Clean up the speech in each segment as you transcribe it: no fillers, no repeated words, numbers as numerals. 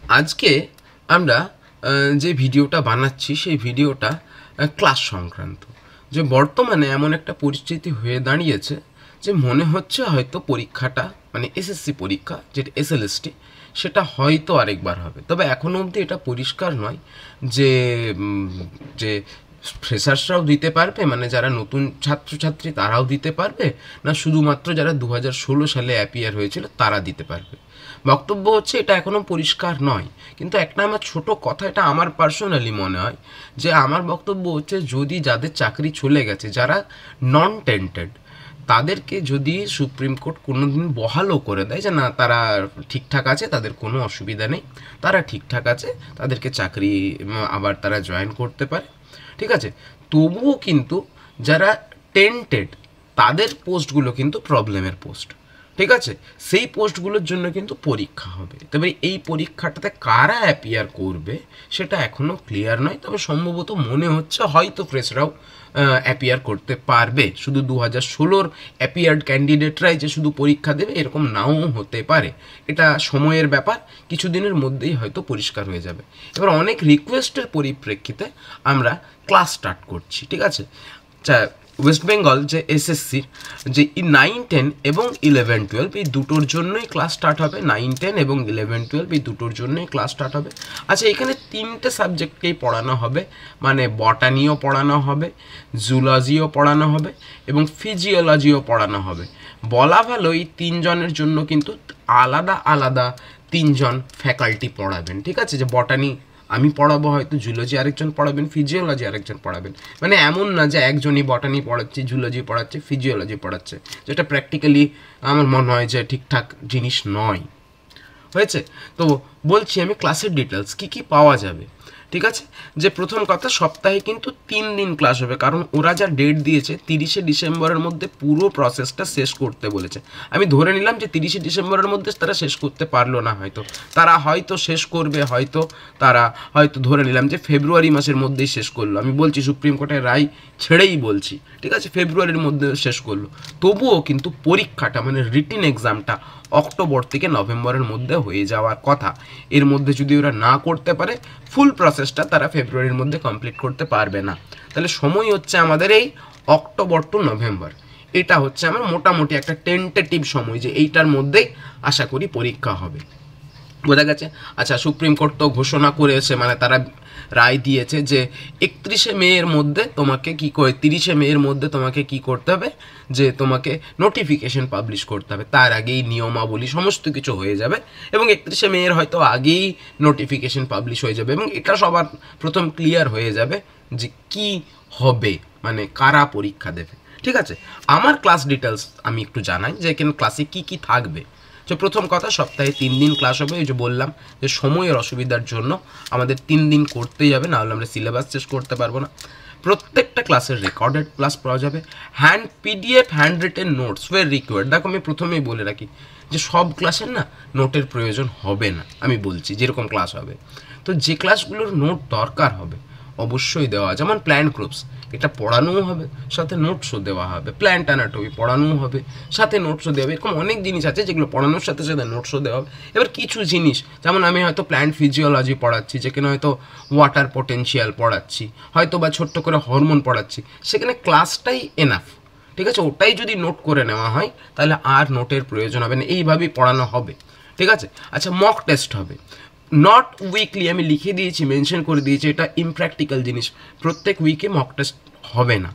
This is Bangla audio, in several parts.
আজকে আমরা যে ভিডিওটা বানাচ্ছি সেই ভিডিওটা ক্লাস সংক্রান্ত। যে বর্তমানে এমন একটা পরিস্থিতি হয়ে দাঁড়িয়েছে যে মনে হচ্ছে হয়তো পরীক্ষাটা মানে এসএসসি পরীক্ষা যেটা এসএলএসটি সেটা হয়তো আরেকবার হবে, তবে এখনও অবধি এটা পরিষ্কার নয় যে যে ফ্রেশার্সরাও দিতে পারবে, মানে যারা নতুন ছাত্রছাত্রী তারাও দিতে পারবে, না শুধুমাত্র যারা 2016 সালে অ্যাপিয়ার হয়েছিল তারা দিতে পারবে। বক্তব্য হচ্ছে এটা এখনও পরিষ্কার নয়, কিন্তু একটা আমার ছোট কথা, এটা আমার পার্সোনালি মনে হয় যে আমার বক্তব্য হচ্ছে যদি যাদের চাকরি চলে গেছে, যারা নন টেন্টেড, তাদেরকে যদি সুপ্রিম কোর্ট কোনো দিন বহালও করে দেয় যে না তারা ঠিকঠাক আছে, তাদের কোনো অসুবিধা নেই, তারা ঠিকঠাক আছে, তাদেরকে চাকরি আবার তারা জয়েন করতে পারে, ঠিক আছে, তবুও কিন্তু যারা টেন্টেড তাদের পোস্টগুলো কিন্তু প্রবলেমের পোস্ট, ঠিক আছে, সেই পোস্টগুলোর জন্য কিন্তু পরীক্ষা হবে। তবে এই পরীক্ষাটাতে কারা অ্যাপিয়ার করবে সেটা এখনও ক্লিয়ার নয়, তবে সম্ভবত মনে হচ্ছে হয়তো ফ্রেশরাও অ্যাপিয়ার করতে পারবে। শুধু 2016 অ্যাপিয়ার্ড ক্যান্ডিডেটরাই যে শুধু পরীক্ষা দেবে এরকম নাও হতে পারে, এটা সময়ের ব্যাপার, কিছুদিনের মধ্যেই হয়তো পরিষ্কার হয়ে যাবে। এবার অনেক রিকোয়েস্টের পরিপ্রেক্ষিতে আমরা ক্লাস স্টার্ট করছি, ঠিক আছে। ওয়েস্ট বেঙ্গল যে এসএসসির যে 9-10 এবং 11-12 এই দুটোর জন্যই ক্লাস স্টার্ট হবে, 9-10 এবং 11-12 এই দুটোর জন্যই ক্লাস স্টার্ট হবে। আচ্ছা, এখানে 3টে সাবজেক্টকেই পড়ানো হবে, মানে বটানিও পড়ানো হবে, জুলজিও পড়ানো হবে এবং ফিজিওলজিও পড়ানো হবে। বলা ভালো এই 3 জনের জন্য কিন্তু আলাদা আলাদা 3 জন ফ্যাকাল্টি পড়াবেন, ঠিক আছে। যে বটানি আমি পড়াবো, হয়তো জুলজি আরেকজন পড়াবেন, ফিজিওলজি আরেকজন পড়াবেন, মানে এমন না যে একজনই বটানি পড়াচ্ছে, জুলজি পড়াচ্ছে, ফিজিওলজি পড়াচ্ছে, যেটা প্র্যাকটিক্যালি আমার মনে হয় যে ঠিকঠাক জিনিস নয়। হয়েছে তো, বলছি আমি ক্লাসের ডিটেলস কী কী পাওয়া যাবে, ঠিক আছে। যে প্রথম কথা, সপ্তাহে কিন্তু 3 দিন ক্লাস হবে, কারণ ওরা যা ডেট দিয়েছে 30শে ডিসেম্বরের মধ্যে পুরো প্রসেসটা শেষ করতে বলেছে। আমি ধরে নিলাম যে 30শে ডিসেম্বরের মধ্যে তারা শেষ করতে পারলো না, হয়তো তারা হয়তো শেষ করবে, হয়তো তারা হয়তো ধরে নিলাম যে ফেব্রুয়ারি মাসের মধ্যেই শেষ করলো, আমি বলছি সুপ্রিম কোর্টের রায় ছেড়েই বলছি, ঠিক আছে, ফেব্রুয়ারির মধ্যে শেষ করলো, তবুও কিন্তু পরীক্ষাটা মানে রিটিন এক্সামটা অক্টোবর থেকে নভেম্বরের মধ্যে হয়ে যাওয়ার কথা। এর মধ্যে যদি ওরা না করতে পারে, ফুল প্রসেসটা তারা ফেব্রুয়ারির মধ্যে কমপ্লিট করতে পারবে না। তাহলে সময় হচ্ছে আমাদের এই অক্টোবর টু নভেম্বর, এটা হচ্ছে আমার মোটামুটি একটা টেন্টেটিভ সময় যে এইটার মধ্যেই আশা করি পরীক্ষা হবে। বোঝা গেছে? আচ্ছা, সুপ্রিম কোর্ট তো ঘোষণা করেছে, মানে তারা রায় দিয়েছে যে 31শে মের মধ্যে তোমাকে কি করে 30শে মের মধ্যে তোমাকে কি করতে হবে, যে তোমাকে নোটিফিকেশন পাবলিশ করতে হবে, তার আগেই নিয়মাবলী সমস্ত কিছু হয়ে যাবে এবং 31শে মের হয়তো আগেই নোটিফিকেশন পাবলিশ হয়ে যাবে এবং এটা সবার প্রথম ক্লিয়ার হয়ে যাবে যে কি হবে, মানে কারা পরীক্ষা দেবে, ঠিক আছে। আমার ক্লাস ডিটেলস আমি একটু জানাই যে এখানে ক্লাসে কি কি থাকবে। তো প্রথম কথা, সপ্তাহে 3 দিন ক্লাস হবে। এই যে বললাম যে সময়ের অসুবিধার জন্য আমাদের 3 দিন করতেই হবে, নাহলে আমরা সিলেবাস শেষ করতে পারবো না। প্রত্যেকটা ক্লাসের রেকর্ডেড ক্লাস পাওয়া যাবে, hand PDF hand written notes were required. দেখো, আমি প্রথমেই বলে রাখি যে সব ক্লাসের না নোটের প্রয়োজন হবে না, আমি বলছি যেরকম ক্লাস হবে, তো যে ক্লাসগুলোর নোট দরকার হবে অবশ্যই দেওয়া, যেমন প্ল্যান গ্রুপস, এটা পড়ানোও হবে সাথে নোটসও দেওয়া হবে, প্ল্যান্ট অ্যানাটমি পড়ানোও হবে সাথে নোটসও দেওয়া হবে, এরকম অনেক জিনিস আছে যেগুলো পড়ানোর সাথে সাথে নোটসও দেওয়া হবে। এবার কিছু জিনিস, যেমন আমি হয়তো প্ল্যান্ট ফিজিওলজি পড়াচ্ছি, যেখানে হয়তো ওয়াটার পটেনশিয়াল পড়াচ্ছি, হয়তো বা ছোট্ট করে হরমোন পড়াচ্ছি, সেখানে ক্লাসটাই এনাফ, ঠিক আছে, ওটাই যদি নোট করে নেওয়া হয় তাহলে আর নোটের প্রয়োজন হবে না, এইভাবেই পড়ানো হবে, ঠিক আছে। আচ্ছা, মক টেস্ট হবে, নট উইকলি, আমি লিখে দিয়েছি, মেনশন করে দিয়েছি, এটা ইমপ্র্যাকটিক্যাল জিনিস, প্রত্যেক উইকে মক টেস্ট হবে না,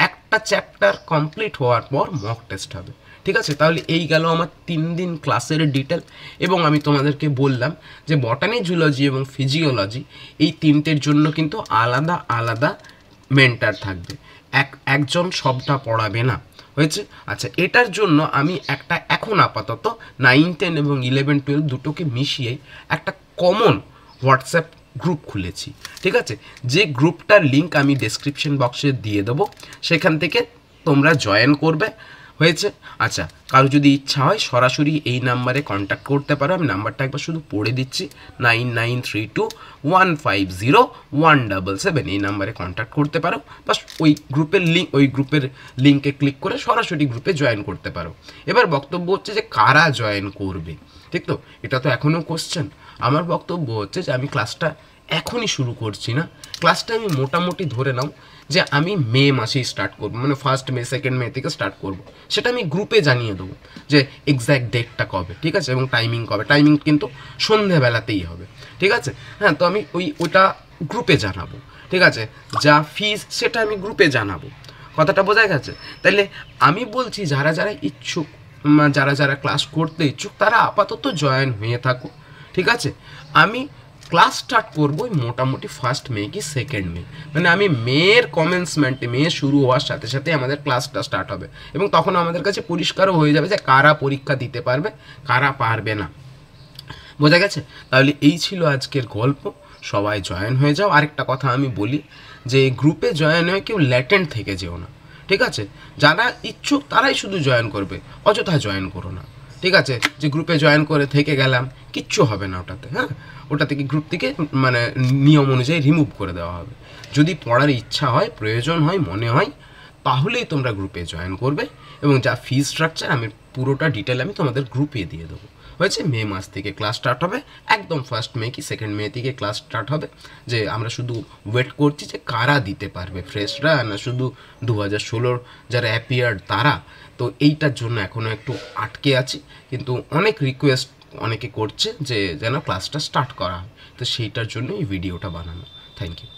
একটা চ্যাপ্টার কমপ্লিট হওয়ার পর মক টেস্ট হবে, ঠিক আছে। তাহলে এই গেল আমার 3 দিন ক্লাসের ডিটেল, এবং আমি তোমাদেরকে বললাম যে বটানি, জুলজি এবং ফিজিওলজি এই 3টের জন্য কিন্তু আলাদা আলাদা মেন্টার থাকবে, একজন সবটা পড়াবে না, হয়েছে। আচ্ছা, এটার জন্য আমি একটা এখন আপাতত 9-10 এবং 11-12 দুটোকে মিশিয়ে একটা কমন হোয়াটসঅ্যাপ গ্রুপ খুলেছি, ঠিক আছে, যে গ্রুপটার লিঙ্ক আমি ডেসক্রিপশন বক্সে দিয়ে দেবো, সেখান থেকে তোমরা জয়েন করবে, হয়েছে। আচ্ছা, কারো যদি ইচ্ছা হয় সরাসরি এই নাম্বারে কন্ট্যাক্ট করতে পারো, আমি নাম্বারটা একবার শুধু পড়ে দিচ্ছি, 9932150177, এই নাম্বারে কন্ট্যাক্ট করতে পারো, বাস ওই গ্রুপের লিঙ্কে ক্লিক করে সরাসরি গ্রুপে জয়েন করতে পারো। এবার বক্তব্য হচ্ছে যে কারা জয়েন করবে, ঠিক তো, এটা তো এখনও কোশ্চেন। আমার বক্তব্য হচ্ছে যে আমি ক্লাসটা এখনই শুরু করছি না, ক্লাসটা আমি মোটামুটি ধরে নাও যে আমি মে মাসেই স্টার্ট করবো, মানে 1 মে 2 মে থেকে স্টার্ট করব। সেটা আমি গ্রুপে জানিয়ে দেবো যে এক্স্যাক্ট ডেটটা কবে, ঠিক আছে, এবং টাইমিং কবে। টাইমিং কিন্তু সন্ধেবেলাতেই হবে, ঠিক আছে। হ্যাঁ, তো আমি ওইটা গ্রুপে জানাবো, ঠিক আছে। যা ফিস সেটা আমি গ্রুপে জানাবো, কথাটা বোঝা গেছে। তাইলে আমি বলছি যারা যারা ইচ্ছুক, যারা যারা ক্লাস করতে ইচ্ছুক, তারা আপাতত জয়েন হয়ে থাকুক, ঠিক আছে। আমি ক্লাস স্টার্ট করবো মোটামুটি 1 মে কি 2 মে, মানে আমি মেয়ের কমেন্সমেন্টে, মে শুরু হওয়ার সাথে সাথে আমাদের ক্লাসটা স্টার্ট হবে, এবং তখন আমাদের কাছে পরিষ্কারও হয়ে যাবে যে কারা পরীক্ষা দিতে পারবে, কারা পারবে না। বোঝা গেছে? তাহলে এই ছিল আজকের গল্প। সবাই জয়েন হয়ে যাও। আরেকটা কথা আমি বলি যে গ্রুপে জয়েন হয়ে কেউ ল্যাটেন্ট থেকে যেও না, ঠিক আছে। যারা ইচ্ছুক তারাই শুধু জয়েন করবে, অযথা জয়েন করো না, ঠিক আছে। যে গ্রুপে জয়েন করে থেকে গেলাম, কিচ্ছু হবে না ওটাতে। হ্যাঁ, ওটা থেকে গ্রুপ থেকে মানে নিয়ম অনুযায়ী রিমুভ করে দেওয়া হবে। যদি পড়ার ইচ্ছা হয়, প্রয়োজন হয়, মনে হয়, তাহলেই তোমরা গ্রুপে জয়েন করবে, এবং যা ফি স্ট্রাকচার আমি পুরোটা ডিটেল আমি তোমাদের গ্রুপে দিয়ে দেবো। হয়েছে, মে মাস থেকে ক্লাস স্টার্ট হবে, একদম 1 মে কি 2 মে থেকে ক্লাস স্টার্ট হবে। যে আমরা শুধু ওয়েট করছি যে কারা দিতে পারবে, ফ্রেশরা না শুধু 2016 যারা অ্যাপিয়ার্ড তারা। তো এইটার জন্য এখনও একটু আটকে আছি, কিন্তু অনেক রিকোয়েস্ট অনেকে করছে যে যেন ক্লাসটা স্টার্ট করা হয়, তো সেইটার জন্য এই ভিডিওটা বানানো। Thank you.